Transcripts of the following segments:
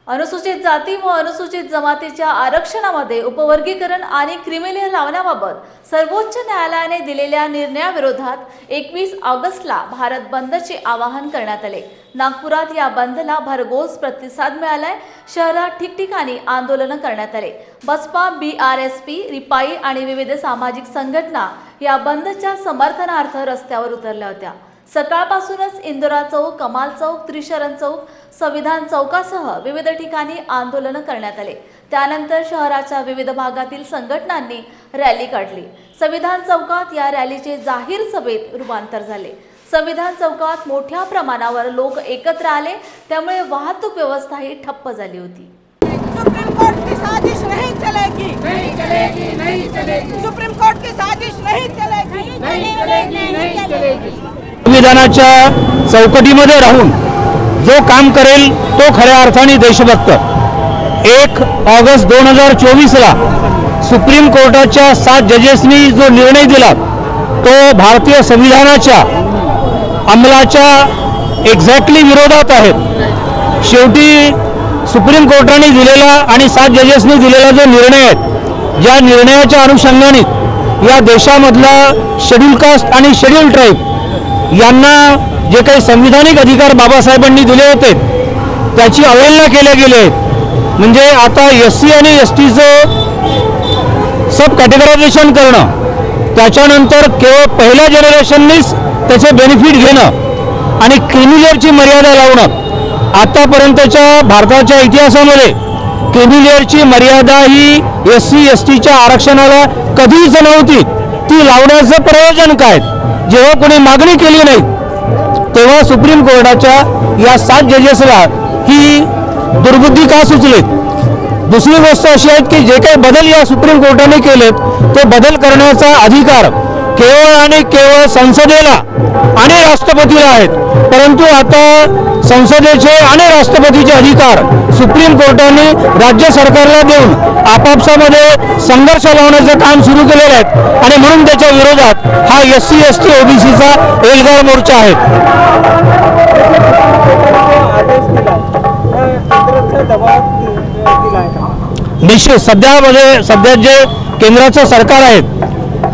अनुसूचित जाती व अनुसूचित जमातीच्या आरक्षणामध्ये उपवर्गीकरण आणि क्रिमिलेअर लावण्याबाबत सर्वोच्च न्यायालयाने दिलेल्या निर्णयाविरोधात 21 ऑगस्टला भारत बंदचे आवाहन करण्यात आले। नागपुरात या बंदला भरघोस प्रतिसाद मिळालाय। शहरात ठिकठिकाणी आंदोलन करण्यात आले। बसपा, BRSP, रिपाई आणि विविध सामाजिक संघटना या बंदच्या समर्थनार्थ रस्त्यावर उतरल्या होत्या। सकाळपासूनच इंदिरा चौक, कमाल चौक, त्रिशरण चौक, संविधान चौकासह विविध ठिकाणी आंदोलन करण्यात आले। त्यानंतर शहराच्या विविध भागातील संघटनांनी रॅली काढली। संविधान चौकात या रॅलीचे जाहीर सभेत रूपांतर झाले। संविधान चौकात मोठ्या प्रमाणावर लोक एकत्र आले, त्यामुळे वाहतूक व्यवस्थाही ठप्प झाली होती। सुप्रीम कोर्ट की साजिश नहीं चलेगी, नहीं चलेगी, नहीं चलेगी। सुप्रीम कोर्ट की साजिश नहीं चलेगी, नहीं चलेगी, नहीं चलेगी। संविधानाच्या चौकटीमध्ये राहून जो काम करेल तो खऱ्या अर्थाने देशभक्त। 1 ऑगस्ट 2024ला सुप्रीम कोर्टाच्या 7 जजेसनी जो निर्णय दिला तो भारतीय संविधानाच्या अंमलाच्या एक्झॅक्टली विरोधात आहे। शेवटी सुप्रीम कोर्टाने दिलेला आणि 7 जजेसनी दिलेला जो निर्णय आहे, या निर्णयाच्या अनुषंगाने या देशामधला शेड्यूल कास्ट आणि शेड्यूल ट्राईब यांना जे काही संविधानिक अधिकार बाबासाहेबांनी दिले होते त्याची अवहेलना केल्या गेली। म्हणजे आता SC आणि STचं सब कॅटेगरायझेशन करणं, त्याच्यानंतर केवळ पहिल्या जनरेशननीच त्याचे बेनिफिट घेणं आणि क्रिमिलेअरची मर्यादा लावणं। आतापर्यंतच्या भारताच्या इतिहासामध्ये क्रिमिलेअरची मर्यादा ही SC STच्या आरक्षणाला कधीच नव्हती। ती लावण्याचं प्रयोजन काय? जेव्हा कोणी मागणी केली नाही तेव्हा सुप्रीम कोर्टाच्या या 7 जजेसला ही दुर्बुद्धी का सुचली? दुसरी गोष्ट अशी आहे की जे काही बदल या सुप्रीम कोर्टाने केलेत ते बदल करण्याचा अधिकार केवळ आणि केवळ संसदेला आणि राष्ट्रपतीला आहेत। परंतु आता संसदेचे आणि राष्ट्रपतीचे अधिकार सुप्रीम कोर्टाने राज्य सरकारला देऊन आपापसामध्ये संघर्ष लावण्याचं काम सुरू केलेलं आहे आणि म्हणून त्याच्या विरोधात हा SC ST OBCचा एल्गार मोर्चा आहे। निश्चित सध्या जे केंद्राचं सरकार आहे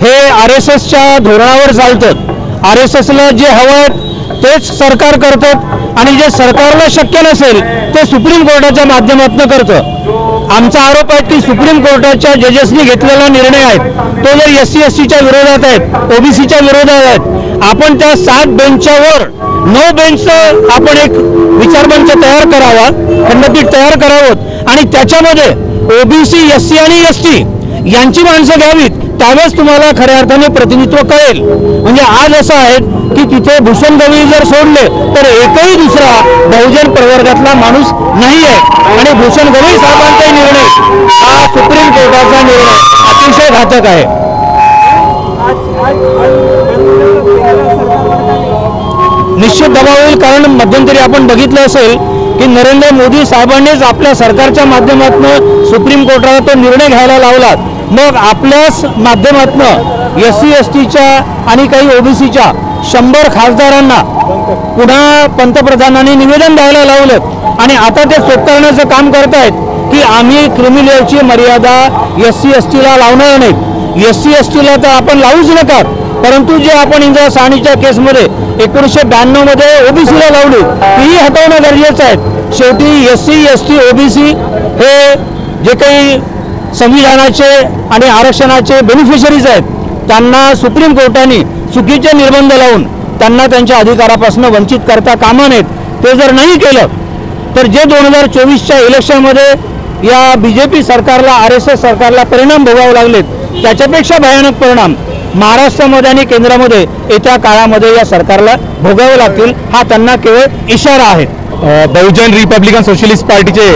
हे RSSच्या धोरणावर चालतं। RSSला जे हवं तेच सरकार करतात आणि जे सरकारला शक्य नसेल ते सुप्रीम कोर्टाच्या माध्यमातून करतं। आमचा आरोप आहे की सुप्रीम कोर्टाच्या जजेसनी घेतलेला निर्णय आहे तो जर SC STच्या विरोधात आहे, OBCच्या विरोधात आहे, आपण त्या 7 बेंचवर 9 बेंचचं आपण एक विचारमंच तयार करावा, खंडपीठ तयार करावं आणि त्याच्यामध्ये OBC, SC आणि ST यांची माणसं घ्यावीत। त्यावेळेस तुम्हाला खऱ्या अर्थाने प्रतिनिधित्व कळेल। म्हणजे आज असं आहे की तिथे भूषण गवई जर सोडले तर एकही दुसरा बहुजन प्रवर्गातला माणूस नाही आहे आणि भूषण गवई साहेबांचा निर्णय हा सुप्रीम कोर्टाचा निर्णय अतिशय घातक आहे। निश्चित दबाव होईल, कारण मध्यंतरी आपण बघितलं असेल की नरेंद्र मोदी साहेबांनीच आपल्या सरकारच्या माध्यमातून सुप्रीम कोर्टाला तो निर्णय घ्यायला लावला। मग आपल्याच माध्यमातून SC STच्या आणि काही OBCच्या 100 खासदारांना पुन्हा पंतप्रधानांनी निवेदन द्यायला लावलं आणि आता ते चोकारण्याचं काम करतायत की आम्ही क्रिमिलेअरची मर्यादा SC STला लावणार नाही। SC STला तर आपण लावूच नका, परंतु जे आपण इंदिरा साहनीच्या केसमध्ये 1992 मध्ये OBCला लावली तीही हटवणं गरजेचं आहे। शेवटी SC ST OBC हे जे काही संविधानाचे आणि आरक्षणाचे बेनिफिशरीज आहेत त्यांना सुप्रीम कोर्टाने चुकीचे निर्बंध लावून त्यांना त्यांच्या अधिकारापासून वंचित करता कामा नयेत। ते जर नाही केलं तर जे 2024च्या इलेक्शनमध्ये या BJP सरकारला, RSS सरकारला परिणाम भोगावे लागलेत त्याच्यापेक्षा भयानक परिणाम महाराष्ट्रामध्ये आणि केंद्रामध्ये येत्या काळामध्ये या सरकारला भोगावे लागतील। हा त्यांना केवळ इशारा आहे। बहुजन रिपब्लिकन सोशलिस्ट पार्टीचे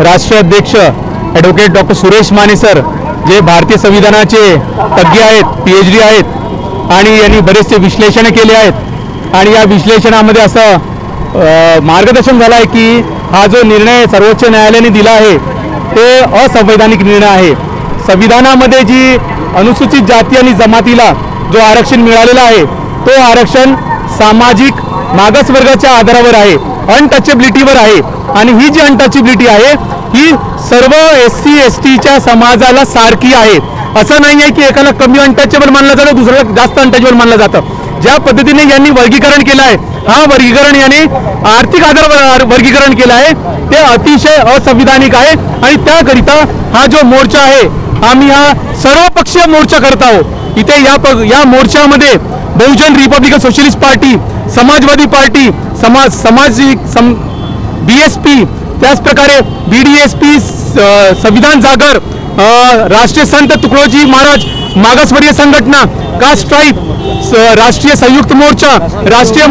राष्ट्रीय अध्यक्ष advocate doctor Suresh Mane sir, जे भारतीय संविधानाचे तज्ज्ञ आहेत, PhD आहेत आणि यांनी बरेचसे विश्लेषण केले आहेत आणि या विश्लेषणामध्ये असं मार्गदर्शन झालं आहे की हा जो निर्णय सर्वोच्च न्यायालयाने दिला आहे ते असंवैधानिक निर्णय आहे। संविधानामध्ये जी अनुसूचित जाती आणि जमातीला जो आरक्षण मिळालेलं आहे तो आरक्षण सामाजिक मागासवर्गाच्या आधारावर आहे, अनटचेबिलिटीवर आहे. आणि ही जी अनटचेबिलिटी आहे ही सर्व SC STच्या समाजाला सारखी आहे. असं नाही आहे की एकाला कमी अनटचेबल मानलं जातं, दुसऱ्याला जास्त अनटचेबल मानलं जातं. ज्या पद्धतीने यांनी वर्गीकरण केलं आहे, हा वर्गीकरण याने आर्थिक आधारावर वर्गीकरण केलं आहे, ते अतिशय असंविधानिक आहे. आणि त्याकरिता हा जो मोर्चा आहे, आम्ही हा सर्वपक्षीय मोर्चा करत आहोत. इथे या मोर्चामध्ये बहुजन रिपब्लिकन सोशलिस्ट पार्टी, समाजवादी पार्टी, BSP, त्याचप्रकारे BDSP, संविधान जागर, राष्ट्रीय संत तुकडोजी महाराज मागासवर्गीय संघटना, कास्ट ट्राइब, राष्ट्रीय संयुक्त मोर्चा, राष्ट्रीय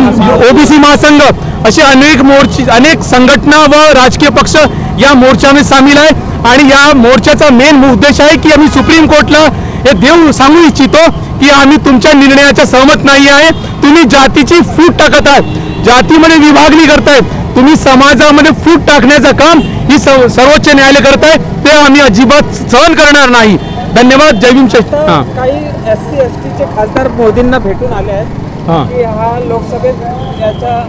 OBC महासंघ, असे अनेक संघटना व राजकीय पक्ष या मोर्चामध्ये सामील आहे. आणि या मोर्चाचा मेन उद्देश आहे की आम्ही सुप्रीम कोर्टला हे देऊ सांगू इच्छितो की आम्ही तुमच्या निर्णयाच्या सहमत नाही आहे. तुम्ही जातीची फूट टाकत आहात, जातीमध्ये विभागणी करतायत, तुम्ही समाजामध्ये फूट टाकण्याचं काम ही सर्वोच्च न्यायालय करताय, ते आम्ही अजिबात सहन करणार नाही. धन्यवाद. जय भीम. काही SC STचे खासदार मोदींना भेटून आले आहेत की हा लोकसभेत याचा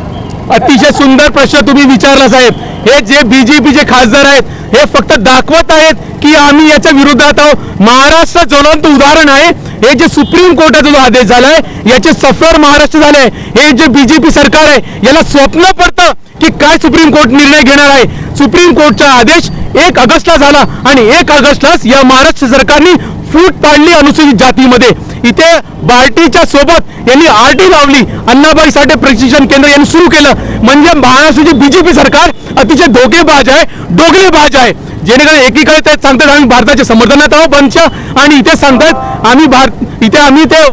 अतिशय सुंदर प्रश्न तुम्ही विचारला साहेब. हे जे BJPचे खासदार आहेत हे फक्त दाखवत आहेत की आम्ही याच्या विरोधात आहोत. महाराष्ट्र ज्वलंत उदाहरण आहे. हे जे सुप्रीम कोर्टाचा जो आदेश झालाय याचे सफर महाराष्ट्र झाले. हे जे BJP सरकार आहे याला स्वप्न पडतं की काय सुप्रीम कोर्ट निर्णय घेणार आहे. सुप्रीम कोर्टचा आदेश 1 ऑगस्टला झाला आणि 1 ऑगस्टलाच या महाराष्ट्र सरकारने फूट पाडली अनुसूचित जातीमध्ये. इथे बार्टीच्या सोबत यांनी RT लावली. अण्णाभाई साठे प्रशिक्षण केंद्र यांनी सुरू केलं. म्हणजे महाराष्ट्राची BJP सरकार अतिशय धोकेबाज आहे, डोगलेबाज आहे. जेणेकरून एकीकडे ते सांगतात आम्ही भारताच्या समर्थनात आहोत बंच, आणि इथे सांगतात आम्ही ते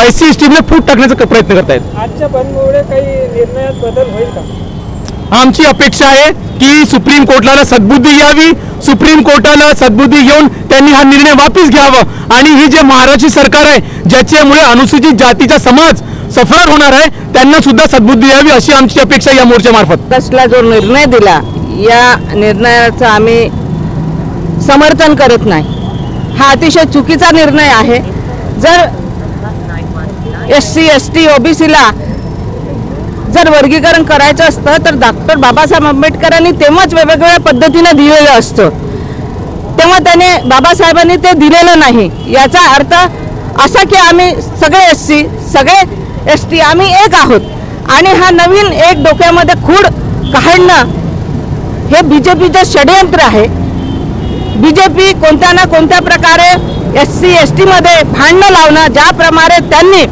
SC ST ने फूट टाकण्याचा प्रयत्न करतायत. आजच्या बंदमुळे काही निर्णयात बदल होईल का? आमची अपेक्षा आहे की सुप्रीम कोर्टाला सद्बुद्धी यावी. सुप्रीम कोर्टाला सद्बुद्धी घेऊन त्यांनी हा निर्णय वापस घ्यावा आणि ही जे महाराष्ट्र सरकार आहे ज्याच्यामुळे अनुसूचित जातीचा समाज सफर होणार आहे त्यांना सुद्धा सद्बुद्धी यावी अशी आमची अपेक्षा या मोर्चामार्फत. ऑगस्टला जो निर्णय दिला या निर्णयाचं आम्ही समर्थन करत नाही. हा अतिशय चुकीचा निर्णय आहे. जर SC ST OBCला जर वर्गीकरण करायचं असतं तर डॉक्टर बाबासाहेब आंबेडकरांनी तेव्हाच वेगवेगळ्या पद्धतीने दिलेलं असतं. तेव्हा त्याने बाबासाहेबांनी ते दिलेलं नाही. याचा अर्थ असा की आम्ही सगळे SC सगळे ST आम्ही एक आहोत. आणि हा नवीन एक डोक्यामध्ये खूड काढणं हे BJPचं षडयंत्र आहे. BJP कोणत्या ना कोणत्या प्रकारे SC ST मध्ये भांडणं लावणं, ज्याप्रमाणे त्यांनी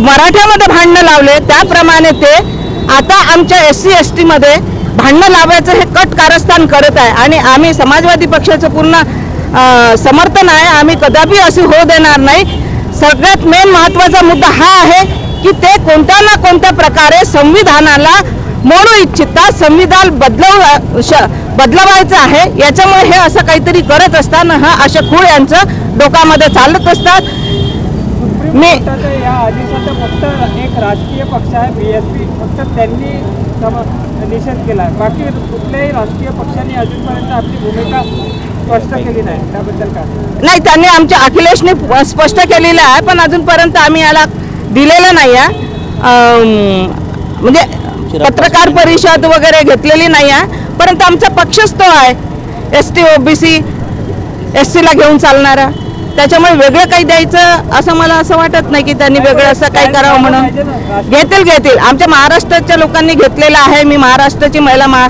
मराठ्यामध्ये भांडणं लावले त्याप्रमाणे ते आता आमच्या SC ST मध्ये भांडणं लावायचं हे कट कारस्थान करत आहे. आणि आम्ही समाजवादी पक्षाचं पूर्ण समर्थन आहे. आम्ही कदापि असे होऊ देणार नाही. सगळ्यात मेन महत्त्वाचा मुद्दा हा आहे की ते कोणत्या ना कोणत्या प्रकारे संविधानाला मोडू इच्छितात. संविधान बदलवायचं आहे. याच्यामुळे हे असं काहीतरी करत असताना हा अशा खूळ यांचं डोक्यामध्ये चालत असतात. या आदेशाचा फक्त एक राजकीय पक्ष आहे BSP, फक्त त्यांनी निषेध केला. बाकी कुठल्याही राजकीय पक्षांनी अजूनपर्यंत आपली भूमिका स्पष्ट केली नाही. त्याबद्दल काय? नाही, त्यांनी आमच्या अखिलेशने स्पष्ट केलेलं आहे पण अजूनपर्यंत आम्ही याला दिलेलं नाही आहे. म्हणजे पत्रकार परिषद वगैरे घेतलेली नाही आहे. परंतु आमचा पक्षच तो आहे ST OBC SC ला घेऊन चालणारा. त्याच्यामुळे वेगळं काही द्यायचं असं मला असं वाटत नाही की त्यांनी वेगळं असं काही करावं म्हणून. घेतील. आमच्या महाराष्ट्राच्या लोकांनी घेतलेलं आहे. मी महाराष्ट्राची महिला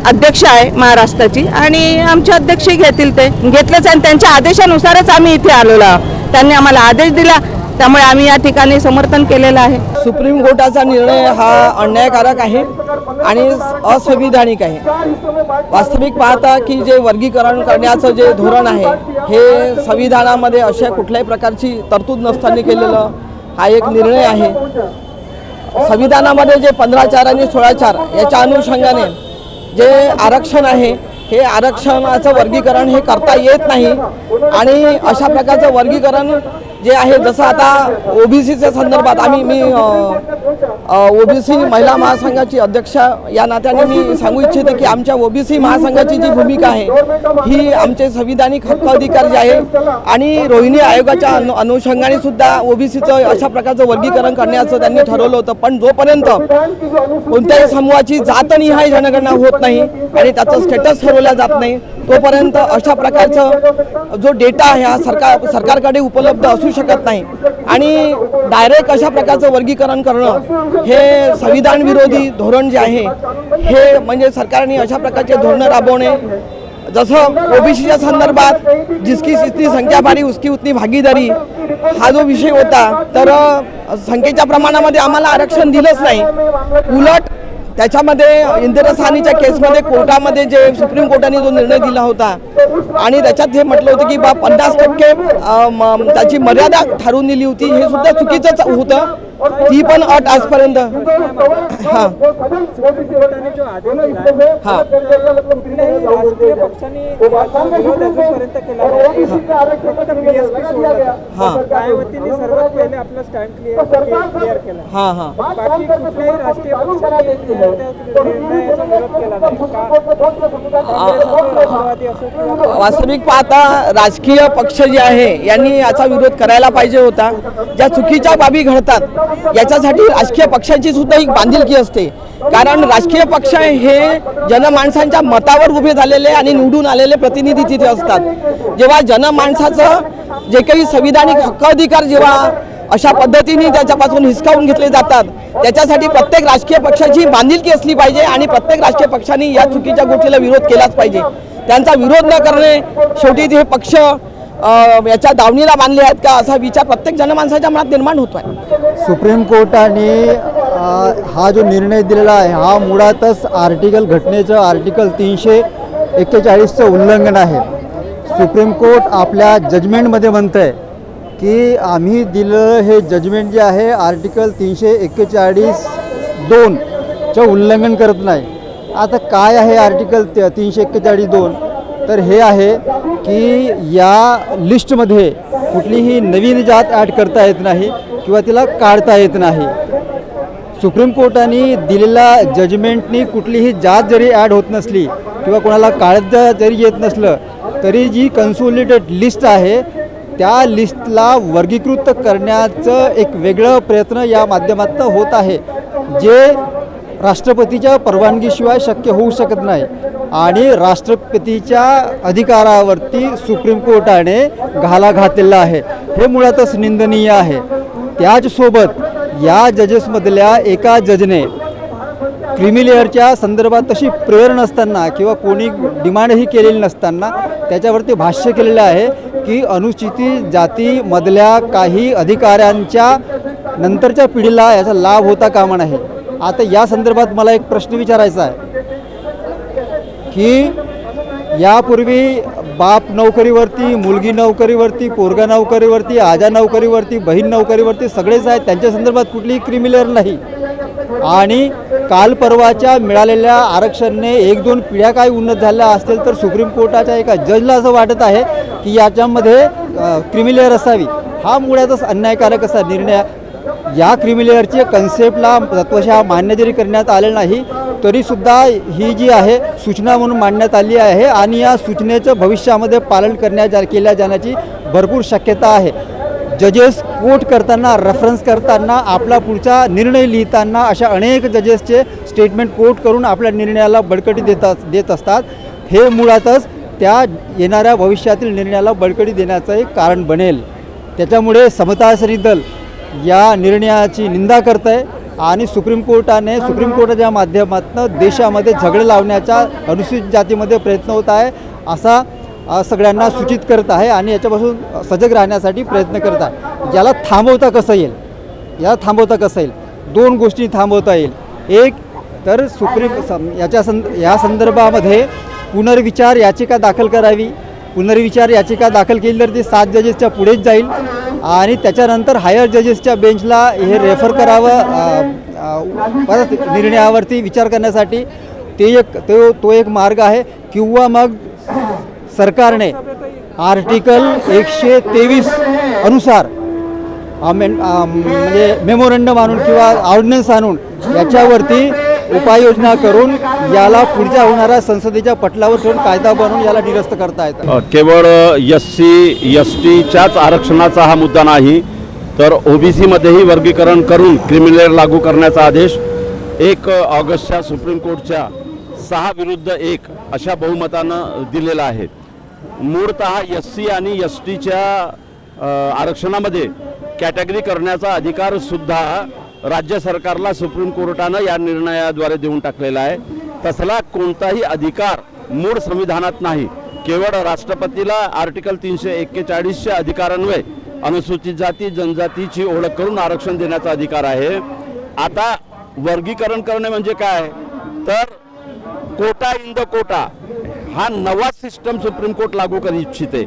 अध्यक्ष आहे महाराष्ट्राची आणि आमचे अध्यक्षही घेतील. ते घेतलंच आणि त्यांच्या आदेशानुसारच आम्ही इथे आलेलो आहोत. त्यांनी आम्हाला आदेश दिला त्यामुळे आम्ही या ठिकाणी समर्थन केलेलं आहे. सुप्रीम कोर्टाचा निर्णय हा अन्यायकारक आहे आणि असंविधानिक आहे. वास्तविक पाहता की जे वर्गीकरण करण्याचं जे धोरण आहे हे संविधानामध्ये अशा कुठल्याही प्रकारची तरतूद नसताना केलेलं हा एक निर्णय आहे. संविधानामध्ये जे 15(4) आणि 16(4) याच्या अनुषंगाने जे आरक्षण आहे हे आरक्षणाचं वर्गीकरण हे करता येत नाही आणि अशा प्रकारचं वर्गीकरण जे आहे, जसं आता ओबीसीच्या संदर्भात मी ओबीसी महिला महासंघाची अध्यक्ष या नात्याने मी सांगू इच्छिते की आमच्या ओबीसी महासंघाची जी भूमिका आहे ही आमचे संविधानिक हक्क अधिकार जे आहे आणि रोहिणी आयोगाच्या अनुषंगाने सुद्धा ओबीसीचं अशा प्रकारचं वर्गीकरण करण्याचं त्यांनी ठरवलं होतं. पण जोपर्यंत कोणत्याही समूहाची जातनिहाय जनगणना होत नाही आणि त्याचं स्टेटस ठरवलं जात नाही तोपर्यंत अशा प्रकारचं जो डेटा आहे हा सरकारकडे उपलब्ध असू शकत नाही. आणि डायरेक्ट अशा प्रकारचं वर्गीकरण करणं हे संविधान विरोधी धोरण जे आहे हे म्हणजे सरकारने अशा प्रकारचे धोरणं राबवणे, जसं ओबीसीच्या संदर्भात जिसकी जितनी संख्या भारी उसकी उतनी भागीदारी हा जो विषय होता, तर संख्येच्या प्रमाणामध्ये आम्हाला आरक्षण दिलंच नाही. उलट त्याच्यामध्ये इंदिरासानीच्या केसमध्ये कोर्टामध्ये जे सुप्रीम कोर्टाने जो निर्णय दिला होता आणि त्याच्यात हे म्हटलं होतं की 50% त्याची मर्यादा ठरवून दिली होती, हे सुद्धा चुकीचंच होतं. ती पण अट आजपर्यंत हां हां राजकीय पक्षांनी विरोध अजूनपर्यंत केला नाही. फक्त BSP सोडलं. हां मायावतींनी सर्वात पहिले आपलं स्टँड क्लिअर केला. हां हां बाकी कुठल्याही राजकीय पक्षांनी त्या निर्णयाचा विरोध केला नाही. राष्ट्रवादी असो किंवा वास्तविक पाहता राजकीय पक्ष जे आहे यांनी याचा विरोध करायला पाहिजे होता. ज्या चुकीच्या बाबी घडतात याच्यासाठी राजकीय पक्षांची सुद्धा एक बांधिलकी असते, कारण राजकीय पक्ष हे जनमानसांच्या मतावर उभे झालेले आणि निवडून आलेले प्रतिनिधी तिथे असतात. जेव्हा जनमानसाचं जे काही संविधानिक हक्क अधिकार जेव्हा अशा पद्धतीने त्याच्यापासून हिसकावून घेतले जातात, त्याच्यासाठी प्रत्येक राजकीय पक्षाची बांधिलकी असली पाहिजे आणि प्रत्येक राजकीय पक्षांनी या चुकीच्या गोष्टीला विरोध केलाच पाहिजे. त्यांचा विरोध न करणे, शेवटी ते पक्ष याच्या दावणीला बांधले आहेत का असा विचार प्रत्येक जनमानसाच्या मनात निर्माण होतो आहे. सुप्रीम कोर्टाने हा जो निर्णय दिलेला आहे हा मुळातच घटनेचं आर्टिकल 341चं उल्लंघन आहे. सुप्रीम कोर्ट आपल्या जजमेंटमध्ये म्हणतं आहे की आम्ही दिलं हे जजमेंट जे आहे आर्टिकल 341(2)चं उल्लंघन करत नाही. आता काय आहे आर्टिकल 341(2)? तर हे आहे की या लिस्टमध्ये कुठलीही नवीन जात ॲड करता येत नाही किंवा तिला काढता येत नाही. सुप्रीम कोर्टाने दिलेल्या जजमेंटनी कुठलीही जात जरी ॲड होत नसली किंवा कोणाला काढता जरी येत नसलं तरी जी कन्सोलिडेटेड लिस्ट आहे त्या लिस्टला वर्गीकृत करण्याचं एक वेगळं प्रयत्न या माध्यमातून होत आहे, जे राष्ट्रपतीच्या परवानगीशिवाय शक्य होऊ शकत नाही. आणि राष्ट्रपतीच्या अधिकारावरती सुप्रीम कोर्टाने घाला घातलेला आहे, हे मुळातच निंदनीय आहे. त्याचसोबत या जजेसमधल्या एका जजने क्रिमिलेअरच्या संदर्भात तशी प्रेयर नसताना किंवा कोणी डिमांडही केलेली नसताना त्याच्यावरती भाष्य केलेलं आहे की अनुसूचित जातीमधल्या काही अधिकाऱ्यांच्या नंतरच्या पिढीला याचा लाभ होता कामा नये. आता या संदर्भात मला एक प्रश्न विचारायचा आहे की यापूर्वी बाप नोकरीवरती, मुलगी नोकरीवरती, पोरगा नोकरीवरती, आजा नोकरीवरती, बहीण नोकरीवरती सगळेच आहेत, त्यांच्या संदर्भात कुठलीही क्रिमिलेअर नाही. आणि काल परवाच्या मिळालेल्या आरक्षणाने 1-2 पिढ्या काय उन्नत झाल्या असतील तर सुप्रीम कोर्टाच्या एका जजला असं वाटत आहे की याच्यामध्ये क्रिमिलेअर असावी. हा मुळातच अन्यायकारक असा निर्णय. या क्रिमिलेअरची कन्सेप्टला तत्वशः मान्य जरी करण्यात आले नाही तरीसुद्धा ही जी आहे सूचना म्हणून मांडण्यात आली आहे आणि या सूचनेचं भविष्यामध्ये पालन केल्या जाण्याची भरपूर शक्यता आहे. जजेस कोट करताना, रेफरन्स करताना, आपला पुढचा निर्णय लिहिताना अशा अनेक जजेसचे स्टेटमेंट कोट करून आपल्या निर्णयाला बळकटी देत असतात. हे मुळातच त्या येणाऱ्या भविष्यातील निर्णयाला बळकटी देण्याचं एक कारण बनेल. त्याच्यामुळे समता सरी दल या निर्णयाची निंदा करत आहे आणि सुप्रीम कोर्टाच्या माध्यमातून देशामध्ये झगडे लावण्याचा अनुसूचित जातीमध्ये प्रयत्न होत आहे असा सगळ्यांना सूचित करत आहे आणि याच्यापासून सजग राहण्यासाठी प्रयत्न करत आहे. याला थांबवता कसं येईल? 2 गोष्टी थांबवता येईल. एक तर या संदर्भामध्ये पुनर्विचार याचिका दाखल करावी. पुनर्विचार याचिका दाखल केली तर ती 7 जजेसच्या पुढेच जाईल आणि त्याच्यानंतर हायर जजेसच्या बेंचला हे रेफर करावं परत निर्णयावरती विचार करण्यासाठी. तो एक मार्ग आहे. किंवा मग सरकारने आर्टिकल 123 अनुसार म्हणजे मेमोरंडम आणून किंवा ऑर्डिनन्स आणून याच्यावरती उपाययोजना करून याला पुढच्या होणाऱ्या संसदेच्या पटलावर ठेवून कायदा बनवून याला निरस्त करता येतं. केवळ SC STच्याच आरक्षणाचा हा मुद्दा नाही, तर OBCमध्येही वर्गीकरण करून क्रिमिनल लागू करण्याचा आदेश 1 ऑगस्टच्या सुप्रीम कोर्टच्या 6-1 अशा बहुमतानं दिलेला आहे. मूळतः SC आणि STच्या आरक्षणामध्ये कॅटेगरी करण्याचा अधिकार सुद्धा राज्य सरकारला सुप्रीम कोर्टानं या निर्णयाद्वारे देऊन टाकलेला आहे. तसला कोणताही अधिकार मूळ संविधानात नाही. केवळ राष्ट्रपतीला आर्टिकल 341च्या अधिकारान्वये अनुसूचित जाती जनजातीची ओळख करून आरक्षण देण्याचा अधिकार आहे. आता वर्गीकरण करणे म्हणजे काय, तर कोटा इन द कोटा हा नवा सिस्टम सुप्रीम कोर्ट लागू करू इच्छिते.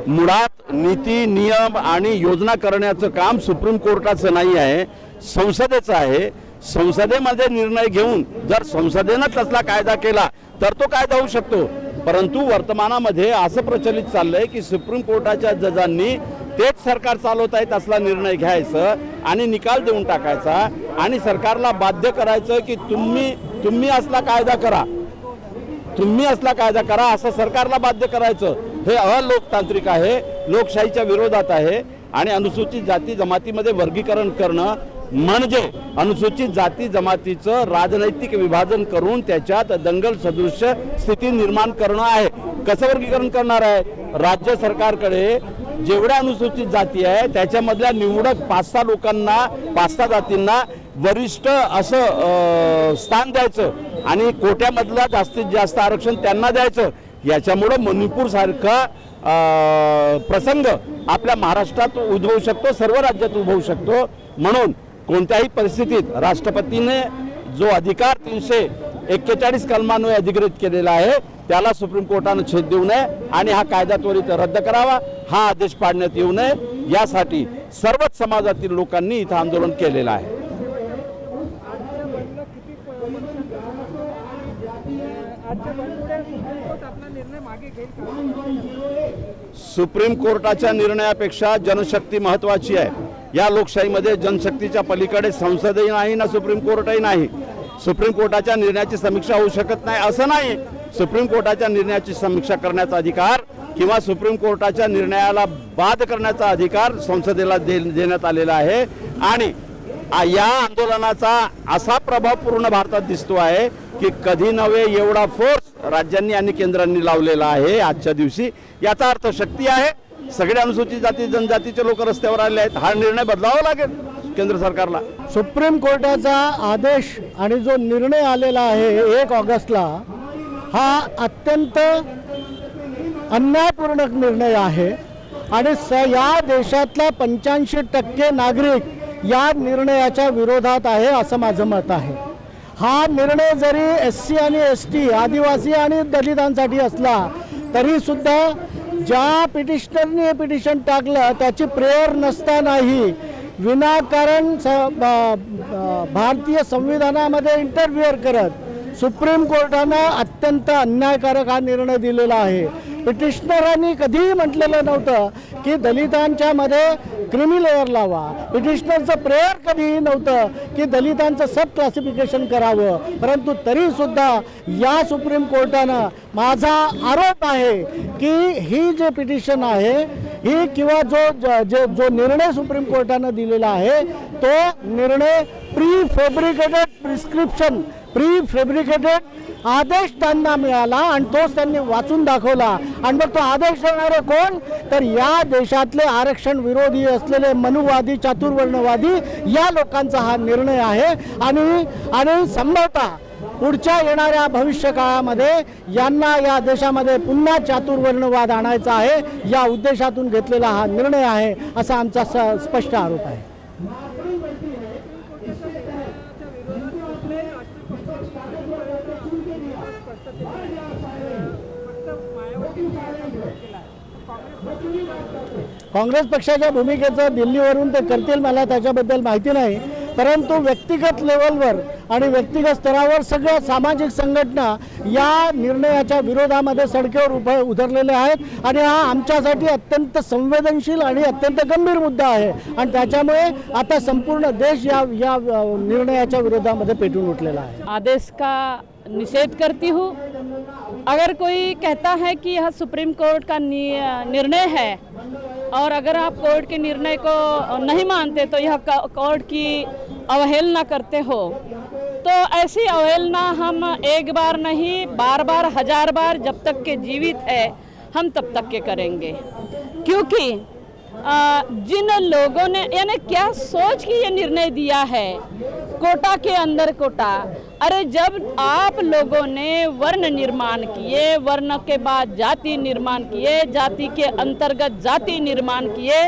मुळात नीती नियम आणि योजना करण्याचं काम सुप्रीम कोर्टाचं नाही आहे, संसदेचं आहे. संसदेमध्ये निर्णय घेऊन जर संसदेनं तसला कायदा केला तर तो कायदा होऊ शकतो. परंतु वर्तमानामध्ये असं प्रचलित चाललंय की सुप्रीम कोर्टाच्या जजांनी तेच सरकार चालवत आहेत असला निर्णय घ्यायचं आणि निकाल देऊन टाकायचा आणि सरकारला बाध्य करायचं की तुम्ही असला कायदा करा, तुम्ही असला कायदा करा असं सरकारला बाध्य करायचं. हे अलोकतांत्रिक आहे, लोकशाहीच्या विरोधात आहे. आणि अनुसूचित जाती जमातीमध्ये वर्गीकरण करणं म्हणजे अनुसूचित जाती जमातीचं राजनैतिक विभाजन करून त्याच्यात दंगल सदृश स्थिती निर्माण करणं आहे. कसं वर्गीकरण करणार आहे, राज्य सरकारकडे जेवढ्या अनुसूचित जाती आहे त्याच्यामधल्या निवडक 5-6 लोकांना 5-6 जातींना वरिष्ठ असं स्थान द्यायचं आणि कोट्यामधला जास्तीत जास्त आरक्षण त्यांना द्यायचं. याच्यामुळं मणिपूर सारखा प्रसंग आपल्या महाराष्ट्रात उद्भवू शकतो, सर्व राज्यात उद्भवू शकतो. म्हणून कोणत्याही परिस्थितीत राष्ट्रपतीने जो अधिकार 341 कलमान्वये अधिकृत केलेला आहे त्याला सुप्रीम कोर्टाने छेद देऊ नये आणि हा कायदा त्वरित रद्द करावा, हा आदेश पाडण्यात येऊ नये, यासाठी सर्वच समाजातील लोकांनी इथं आंदोलन केलेलं आहे. सुप्रीम कोर्टाच्या निर्णयापेक्षा जनशक्ती महत्त्वाची आहे. या लोकशाहीमध्ये जनशक्तीच्या पलीकडे संसदही नाही ना सुप्रीम कोर्टही नाही. सुप्रीम कोर्टाच्या निर्णयाची समीक्षा होऊ शकत नाही असं नाही. सुप्रीम कोर्टाच्या निर्णयाची समीक्षा करण्याचा अधिकार किंवा सुप्रीम कोर्टाच्या निर्णयाला बाद करण्याचा अधिकार संसदेला देण्यात आलेला आहे. आणि या आंदोलनाचा असा प्रभाव पूर्ण भारतात दिसतो आहे की कधी नव्हे एवढा फोर्स राज्यांनी आणि केंद्रांनी लावलेला आहे आजच्या दिवशी. याचा अर्थ शक्ती आहे. सगळे अनुसूचित जाती जनजातीचे लोक रस्त्यावर आले आहेत. हा निर्णय बदलावा लागेल केंद्र सरकारला. सुप्रीम कोर्टाचा आदेश आणि जो निर्णय आलेला आहे 1 ऑगस्टला हा अत्यंत अन्यायपूर्ण निर्णय आहे आणि या देशातला 85% नागरिक या निर्णयाच्या विरोधात आहे असं माझं मत आहे. हा निर्णय जरी SC आणि ST आदिवासी आणि दलितांसाठी असला तरी सुद्धा ज्या पिटिशनरने हे पिटिशन टाकलं त्याची प्रेयर नसतानाही विनाकारण भारतीय संविधानामध्ये इंटरफिअर करत सुप्रीम कोर्टानं अत्यंत अन्यायकारक हा निर्णय दिलेला आहे. पिटिशनरांनी कधीही म्हटलेलं नव्हतं की दलितांच्या मध्ये क्रिमी लेअर लावा. पिटिशनरचं प्रेयर कधीही नव्हतं की दलितांचं सब क्लासिफिकेशन करावं. परंतु तरीसुद्धा या सुप्रीम कोर्टानं माझा आरोप आहे की ही जे पिटिशन आहे ही किंवा जो निर्णय सुप्रीम कोर्टानं दिलेला आहे तो निर्णय प्रीफेब्रिकेटेड आदेश त्यांना मिळाला आणि तोच त्यांनी वाचून दाखवला. आणि मग तो आदेश देणारे कोण, तर या देशातले आरक्षण विरोधी असलेले मनुवादी चातुर्वर्णवादी या लोकांचा हा निर्णय आहे. आणि संभवतः पुढच्या येणाऱ्या भविष्य काळामध्ये यांना या देशामध्ये पुन्हा चातुर्वर्णवाद आणायचा आहे या उद्देशातून घेतलेला हा निर्णय आहे असा आमचा स्पष्ट आरोप आहे. काँग्रेस पक्षाच्या भूमिकेचं दिल्लीवरून ते करतील मला त्याच्याबद्दल माहिती नाही. परंतु व्यक्तिगत लेवलवर आणि व्यक्तिगत स्तरावर सगळ्या सामाजिक संघटना या निर्णयाच्या विरोधामध्ये सडकेवर उतरलेल्या आहेत आणि हा आमच्यासाठी अत्यंत संवेदनशील आणि अत्यंत गंभीर मुद्दा आहे आणि त्याच्यामुळे आता संपूर्ण देश या निर्णयाच्या विरोधामध्ये पेटून उठलेला आहे। आदेश का निषेध करती हूँ। अगर कोई कहता है कि यह सुप्रीम कोर्ट का निर्णय है और अगर आप कोर्ट के निर्णय को नहीं मानते तो यह कोर्ट की अवहेलना करते हो, तो ऐसी अवहेलना हम एक बार नहीं बार बार 1000 बार जब तक के जीवित है हम तब तक के करेंगे। क्योंकि जिन लोगों ने यानी क्या सोच के ये निर्णय दिया है, कोटा के अंदर कोटा, अरे जब आप लोगों ने वर्ण निर्माण किए, वर्ण के बाद जाति निर्माण किए, जाति के अंतर्गत जाति निर्माण किए,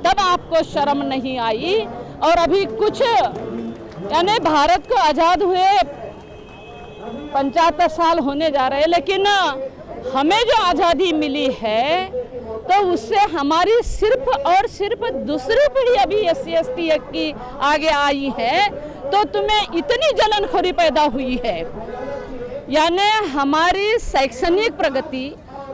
तब आपको शर्म नहीं आई। और अभी कुछ यानी भारत को आज़ाद हुए 75 साल होने जा रहे हैं, लेकिन हमें जो आज़ादी मिली है तो उससे हमारी सिर्फ और सिर्फ दूसरी पीढ़ी अभी SC ST की आगे आई है, तो तुम्हें इतनी जलनखोरी पैदा हुई है। यानी हमारी शैक्षणिक प्रगति,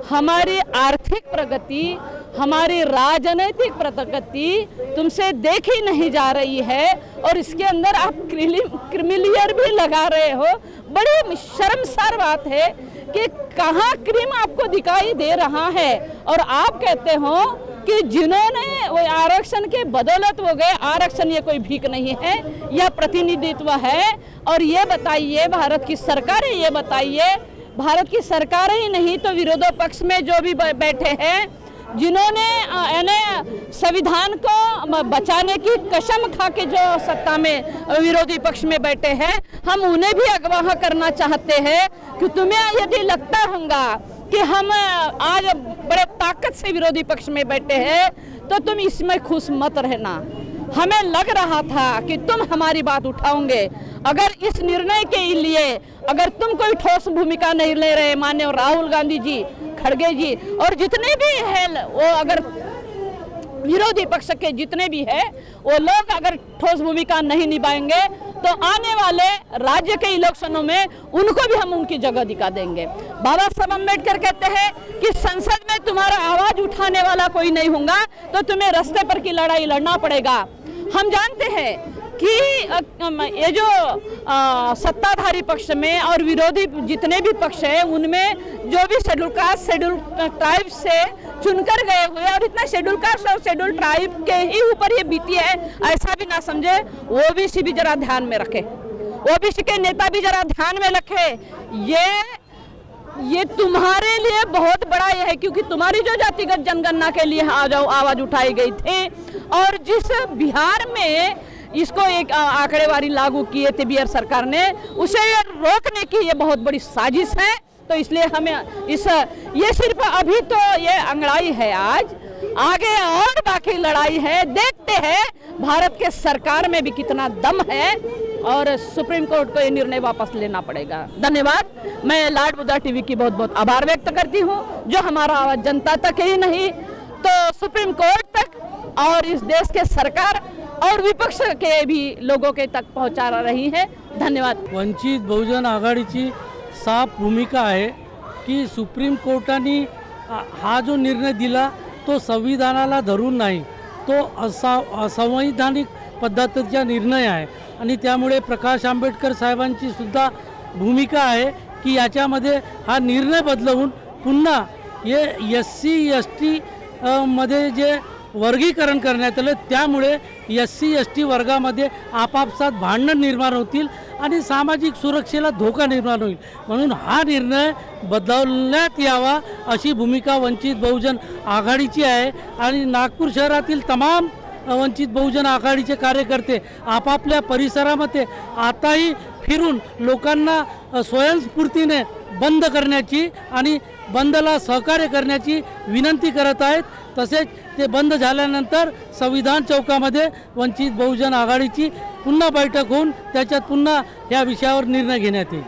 हमारी आर्थिक प्रगति, हमारी राजनीतिक प्रगति तुमसे देखी नहीं जा रही है और इसके अंदर आप क्रिमिलियर भी लगा रहे हो। बड़ी शर्मसार बात है कि कहाँ क्रिम आपको दिखाई दे रहा है और आप कहते हो कि जिन्होंने वो आरक्षण के बदौलत हो गए, आरक्षण ये कोई भीख नहीं है, यह प्रतिनिधित्व है। और ये बताइए, भारत की सरकारें ये बताइए, भारत की सरकारें ही नहीं तो विरोधी पक्ष में जो भी बैठे हैं, जिन्होंने संविधान को बचाने की कसम खा के जो सत्ता में विरोधी पक्ष में बैठे हैं, हम उन्हें भी अगवाह करना चाहते हैं कि तुम्हें यदि लगता होगा कि हम आज बड़े ताकत से विरोधी पक्ष में बैठे हैं तो तुम इसमें खुश मत रहना। हमें लग रहा था कि तुम हमारी बात उठाओगे। अगर इस निर्णय के लिए अगर तुम कोई ठोस भूमिका नहीं ले रहे, माननीय राहुल गांधी जी, खड़गे जी और जितने भी हैं वो अगर विरोधी पक्ष के जितने भी है वो लोग अगर ठोस भूमिका नहीं निभाएंगे तो आने वाले राज्य के इलेक्शनों में उनको भी हम उनकी जगह दिखा देंगे। बाबा साहब अम्बेडकर कहते हैं कि संसद में तुम्हारा आवाज उठाने वाला कोई नहीं होगा तो तुम्हें रास्ते पर की लड़ाई लड़ना पड़ेगा। हम जानते हैं कि ये जो सत्ताधारी पक्ष में और विरोधी जितने भी पक्ष हैं उनमें जो भी शेड्यूल कास्ट शेड्यूल ट्राइब से चुनकर गए हुए और इतना शेड्यूल कास्ट और शेड्यूल ट्राइब के ही ऊपर ये बीती है ऐसा भी ना समझे। ओबीसी भी जरा ध्यान में रखे, ओबीसी के नेता भी जरा ध्यान में रखे। ये तुम्हारे लिए बहुत बड़ा ये है क्योंकि तुम्हारी जो जातिगत जनगणना के लिए आवाज उठाई गई थी और जिस बिहार में इसको एक आंकड़ेवारी लागू किए थे बिहार सरकार ने, उसे रोकने की ये बहुत बड़ी साजिश है। तो इसलिए हमें ये सिर्फ अभी तो ये अंगड़ाई है, आज आगे और बाकी लड़ाई है। देखते हैं भारत के सरकार में भी कितना दम है और सुप्रीम कोर्ट को ये निर्णय वापस लेना पड़ेगा। धन्यवाद। मैं लाड बुद्धा टीवी की बहुत बहुत आभार व्यक्त करती हूँ जो हमारा आवाज जनता तक ही नहीं तो सुप्रीम कोर्ट तक और इस देश के सरकार और विपक्ष के भी लोगों के तक पहुंचा रही है। धन्यवाद। वंचित बहुजन आघाडीची साफ भूमिका आहे की सुप्रीम कोर्टाने हा जो निर्णय दिला तो संविधानाला धरून नाही, तो असंवैधानिक पद्धतीचा निर्णय आहे आणि त्यामुळे प्रकाश आंबेडकर साहेबांची सुद्धा भूमिका आहे की याच्यामध्ये हा निर्णय बदलवून पुन्हा ये SC ST मध्ये जे वर्गीकरण करण्यात आलं त्यामुळे SC ST वर्गामध्ये आपापसात भांडण निर्माण होतील आणि सामाजिक सुरक्षेला धोका निर्माण होईल, म्हणून हा निर्णय बदलण्यात यावा अशी भूमिका वंचित बहुजन आघाडीची आहे। आणि नागपूर शहरातील तमाम वंचित बहुजन आघाडीचे कार्यकर्ते आपापल्या परिसरामध्ये आताही फिरून लोकांना स्वयंस्फूर्तीने बंद करण्याची आणि बंदला सहकार्य करण्याची विनंती करत आहेत। तसेच ते बंद झाल्यानंतर संविधान चौकामध्ये वंचित बहुजन आघाडीची पुन्हा बैठक होऊन त्याच्यात पुन्हा या विषयावर निर्णय घेण्यात येईल।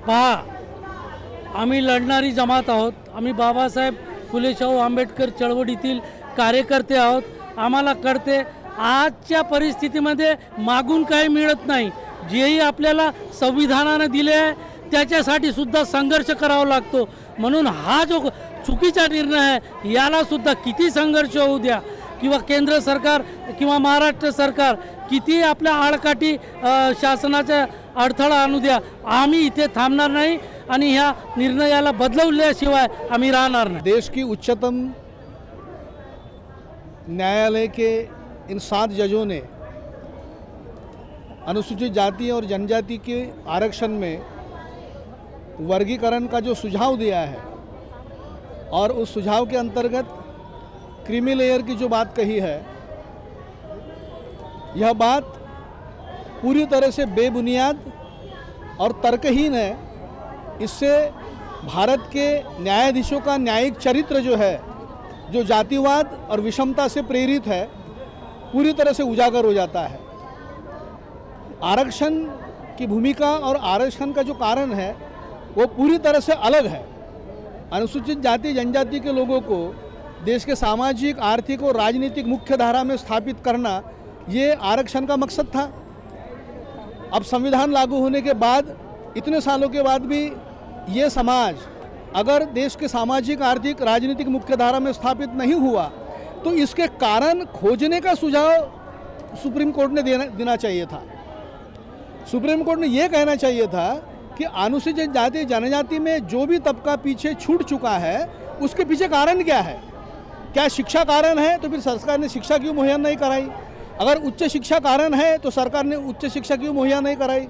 पहा, आम्ही लढणारी जमात आहोत। आम्ही बाबासाहेब फुले शाहू आंबेडकर चळवळीतील कार्यकर्ते आहोत. आम्हाला कळते आजच्या परिस्थितीमध्ये मागून काही मिळत नाही. जेही आपल्याला संविधानानं दिले आहे त्याच्यासाठी सुद्धा संघर्ष करावा लागतो. म्हणून हा जो चुकीचा निर्णय आहे याला सुद्धा किती संघर्ष होऊ द्या किंवा केंद्र सरकार किंवा महाराष्ट्र सरकार किती आपल्या आडकाठी शासनाचा अडथळा आणू द्या, आम्ही इथे थांबणार नाही आणि ह्या निर्णयाला बदलवल्याशिवाय आम्ही राहणार नाही. देश की उच्चतम न्यायालय के इन 7 जजों ने अनुसूचित जाति और जनजाति के आरक्षण में वर्गीकरण का जो सुझाव दिया है और उस सुझाव के अंतर्गत क्रीमी लेयर की जो बात कही है, यह बात पूरी तरह से बेबुनियाद और तर्कहीन है. इससे भारत के न्यायाधीशों का न्यायिक चरित्र जो है, जो जातिवाद और विषमता से प्रेरित है, पूरी तरह से उजागर हो जाता है. आरक्षण की भूमिका और आरक्षण का जो कारण है वो पूरी तरह से अलग है. अनुसूचित जाति जनजाति के लोगों को देश के सामाजिक, आर्थिक और राजनीतिक मुख्य धारा में स्थापित करना ये आरक्षण का मकसद था. अब संविधान लागू होने के बाद, इतने सालों के बाद भी ये समाज अगर देश के सामाजिक, आर्थिक, राजनीतिक मुख्य धारा में स्थापित नहीं हुआ तो इसके कारण खोजने का सुझाव सुप्रीम कोर्ट ने देना चाहिए था. सुप्रीम कोर्ट ने ये कहना चाहिए था कि अनुसूचित जाति जनजाति में जो भी तबका पीछे छूट चुका है उसके पीछे कारण क्या है. क्या शिक्षा कारण है तो फिर सरकार ने शिक्षा क्यों मुहैया नहीं कराई. अगर उच्च शिक्षा कारण है तो सरकार ने उच्च शिक्षा क्यों मुहैया नहीं कराई.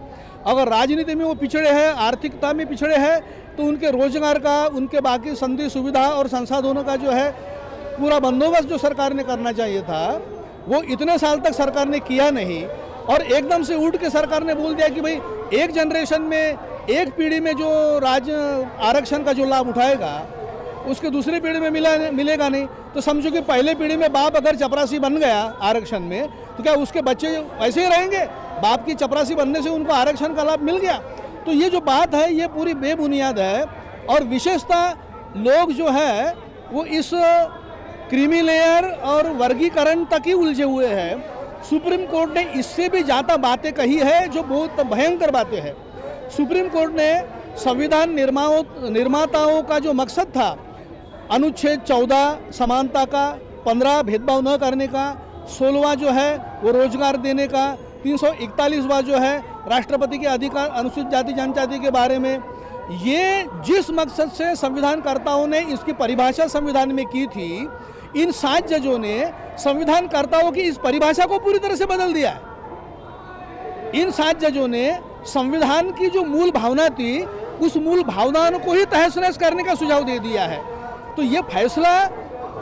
अगर राजनीति में वो पिछड़े हैं, आर्थिकता में पिछड़े हैं, तो उनके रोजगार का, उनके बाकी संधि सुविधा और संसाधनों का जो है पूरा बंदोबस्त जो सरकार ने करना चाहिए था वो इतने साल तक सरकार ने किया नहीं. और एकदम से उठ के सरकार ने बोल दिया कि भाई एक जनरेशन में, एक पीढ़ी में जो आरक्षण का जो लाभ उठाएगा उसके दूसरी पीढ़ी में मिलेगा नहीं. तो समझो कि पहले पीढ़ी में बाप अगर चपरासी बन गया आरक्षण में तो क्या उसके बच्चे ऐसे ही रहेंगे. बाप की चपरासी बनने से उनको आरक्षण का लाभ मिल गया. तो ये जो बात है ये पूरी बेबुनियाद है. और विशेषतः लोग जो है वो इस क्रीमी लेयर और वर्गीकरण तक ही उलझे हुए हैं. सुप्रीम कोर्ट ने इससे भी ज़्यादा बातें कही है जो बहुत भयंकर बातें हैं. सुप्रीम कोर्ट ने संविधान निर्माताओं का जो मकसद था, अनुच्छेद 14 समानता का, 15 भेदभाव न करने का, 16वां जो है वो रोजगार देने का, 341वां जो है राष्ट्रपति के अधिकार अनुसूचित जाति जनजाति के बारे में, ये जिस मकसद से संविधानकर्ताओं ने इसकी परिभाषा संविधान में की थी, इन 7 जजों ने संविधानकर्ताओं की इस परिभाषा को पूरी तरह से बदल दिया है. इन 7 जजों ने संविधान की जो मूल भावना थी उस मूल भावना को ही तहस नहस करने का सुझाव दे दिया है. तो ये फैसला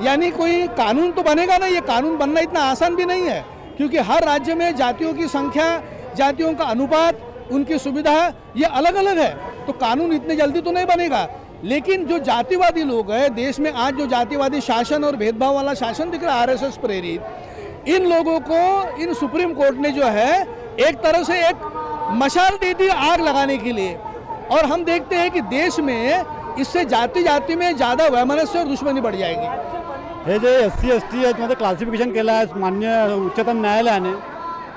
यानी कोई कानून तो बनेगा नहीं. ये कानून बनना इतना आसान भी नहीं है क्योंकि हर राज्य में जातियों की संख्या, जातियों का अनुपात, उनकी सुविधा ये अलग अलग है. तो कानून इतने जल्दी तो नहीं बनेगा. लेकिन जो जातिवादी लोग हैं देश में, आज जो जातिवादी शासन और भेदभाव वाला शासन दिख रहा है आरएसएस प्रेरित, इन लोगों को इन सुप्रीम कोर्ट ने जो है एक तरह से एक मशाल दे दी आग लगाने के लिए. और हम देखते हैं कि देश में इससे जाति जाति में ज़्यादा वैमनस्य और दुश्मनी बढ़ जाएगी. हे जे SC ST याच्यामध्ये क्लासिफिकेशन केलं आहे मान्य उच्चतम न्यायालयाने,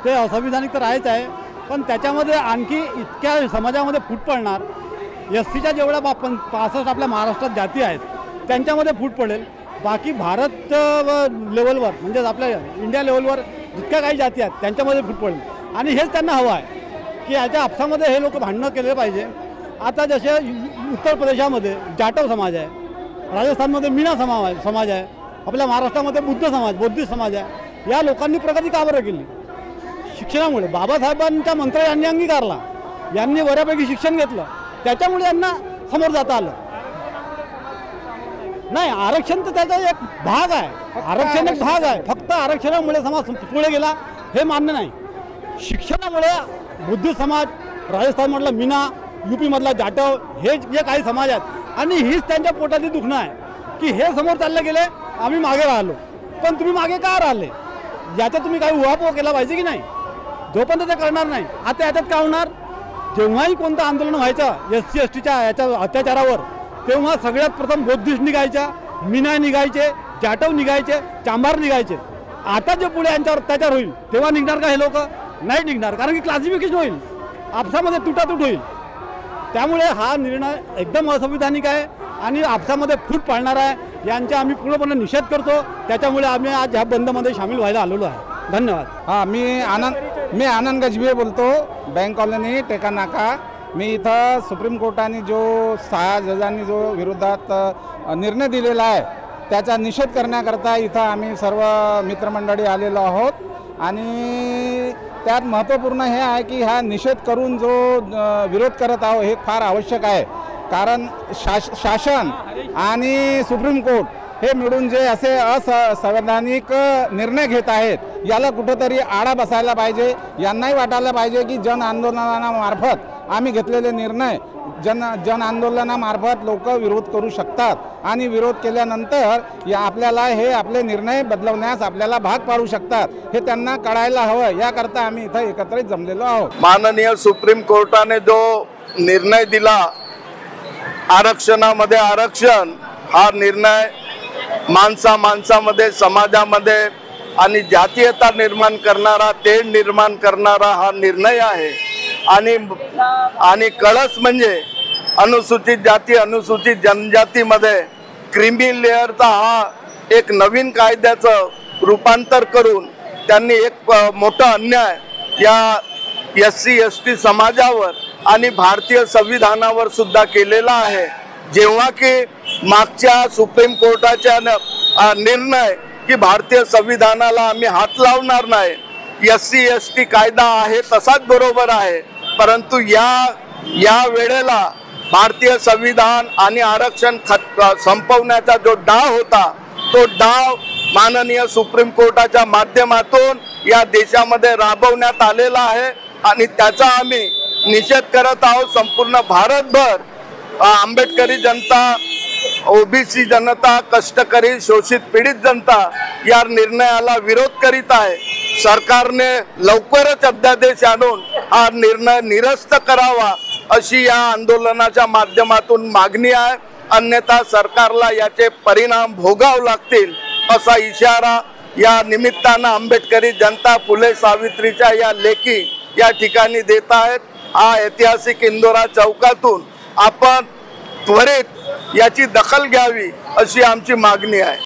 ते असंविधानिक तर आहेच आहे, पण त्याच्यामध्ये आणखी इतक्या समाजामध्ये फूट पडणार. SCच्या जेवढ्या 65 आपल्या महाराष्ट्रात जाती आहेत त्यांच्यामध्ये फूट पडेल. बाकी भारत लेवलवर म्हणजे आपल्या इंडिया लेवलवर जितक्या काही जाती आहेत त्यांच्यामध्ये फूट पडेल. आणि हेच त्यांना हवं आहे की याच्या आपसामध्ये हे लोक भांडणं केले पाहिजे. आता जसे उत्तर प्रदेशामध्ये जाटव समाज आहे, राजस्थानमध्ये मीना समाज आहे, आपल्या महाराष्ट्रामध्ये बौद्धिस्ट समाज आहे. या लोकांनी प्रगती का बरं केली? शिक्षणामुळे. बाबासाहेबांच्या मंत्र यांनी अंगीकारला, यांनी बऱ्यापैकी शिक्षण घेतलं, त्याच्यामुळे यांना समोर जाता आलं. नाही, आरक्षण तर त्याचा एक भाग आहे. आरक्षण एक भाग आहे. फक्त आरक्षणामुळे समाज पुढे गेला हे मान्य नाही. शिक्षणामुळे बुद्धिस्ट समाज, राजस्थानमधला मीना, UP मधला जाटव, हे जे काही समाज आहेत आणि हीच त्यांच्या पोटातली दुखणं आहे की हे समोर चालले गेले, आम्ही मागे राहिलो. पण तुम्ही मागे का राहिले याचा तुम्ही काही उहापोह केला पाहिजे की नाही? जोपर्यंत ते करणार नाही. आता याच्यात काय होणार? जेव्हाही कोणतं आंदोलन व्हायचं SC STच्या याच्या अत्याचारावर, तेव्हा सगळ्यात प्रथम बौद्धिस्ट निघायच्या, मीना निघायचे, जाटव निघायचे, चांभार निघायचे. आता जे पुढे यांच्यावर अत्याचार होईल तेव्हा निघणार का हे लोक? नाही निघणार, कारण की क्लासिफिकेशन होईल, आपसामध्ये तुटातूट होईल. त्यामुळे हा निर्णय एकदम असंविधानिक आहे आणि आपसामध्ये फूट पाडणारा आहे. यांचा आम्ही पूर्णपणे निषेध करतो. त्याच्यामुळे आम्ही आज ह्या बंदमध्ये सामील व्हायला आलेलो आहे. धन्यवाद. हां, मी आनंद गजबे बोलतो, बँक कॉलनी टेका नाका. मी इथं सुप्रीम कोर्टाने जो 6 जजांनी जो विरोधात निर्णय दिलेला आहे त्याचा निषेध करण्याकरता इथं आम्ही सर्व मित्रमंडळी आलेलो आहोत. आणि त्यात महत्त्वपूर्ण हे आहे की हा निषेध करून जो विरोध करत आहोत हे फार आवश्यक आहे. कारण शासन आणि सुप्रीम कोर्ट हे मिळून जे असे असंवैधानिक निर्णय घेत आहेत याला कुठंतरी आळा बसायला पाहिजे. यांनाही वाटायला पाहिजे की जन आंदोलनामार्फत आम्ही घेतलेले निर्णय जन आंदोलनामार्फत लोक विरोध करू शकतात आणि विरोध केल्यानंतर आपल्याला हे आपले निर्णय बदलवण्यास आपल्याला भाग पाडू शकतात हे त्यांना कळायला हवं. याकरता आम्ही इथं एकत्रित जमलेलो आहोत. माननीय सुप्रीम कोर्टाने जो निर्णय दिला आरक्षणामध्ये आरक्षण, हा निर्णय माणसामध्ये समाजामध्ये आणि जातीयता निर्माण करणारा, तेढ निर्माण करणारा हा निर्णय आहे. आणि कळस म्हणजे अनुसूचित जाती अनुसूचित जनजातीमध्ये क्रीमी लेअरचा हा एक नवीन कायद्याचं रूपांतर करून त्यांनी एक मोठा अन्याय या SC ST समाजावर आणि भारतीय संविधानावर सुद्धा केलेला आहे. जेव्हा की मागच्या सुप्रीम कोर्टाच्या निर्णय की भारतीय संविधानाला आम्ही हात लावणार नाही, SC ST कायदा आहे तसाच बरोबर आहे, परंतु या वेळेला भारतीय संविधान आणि आरक्षण संपवण्याचा जो डाव होता तो डाव माननीय सुप्रीम कोर्टाच्या माध्यमातून या देशामध्ये राबवण्यात आलेला आहे आणि त्याचा आम्ही निषेध करत आहोत. संपूर्ण भारतभर आंबेडकरी जनता, OBC जनता, कष्टकरी शोषित पीडित जनता या निर्णयाला विरोध करीत आहे. सरकारने लवकरच अध्यादेश आणून हा निर्णय निरस्त करावा अशी या आंदोलनाच्या माध्यमातून मागणी आहे. अन्यथा सरकारला याचे परिणाम भोगावे लागतील असा इशारा या निमित्तानं आंबेडकरी जनता फुले सावित्रीच्या या लेखी या ठिकाणी देत आहेत. हा ऐतिहासिक इंदोरा चौकातून आपण त्वरित याची दखल घ्यावी अशी आमची मागणी आहे.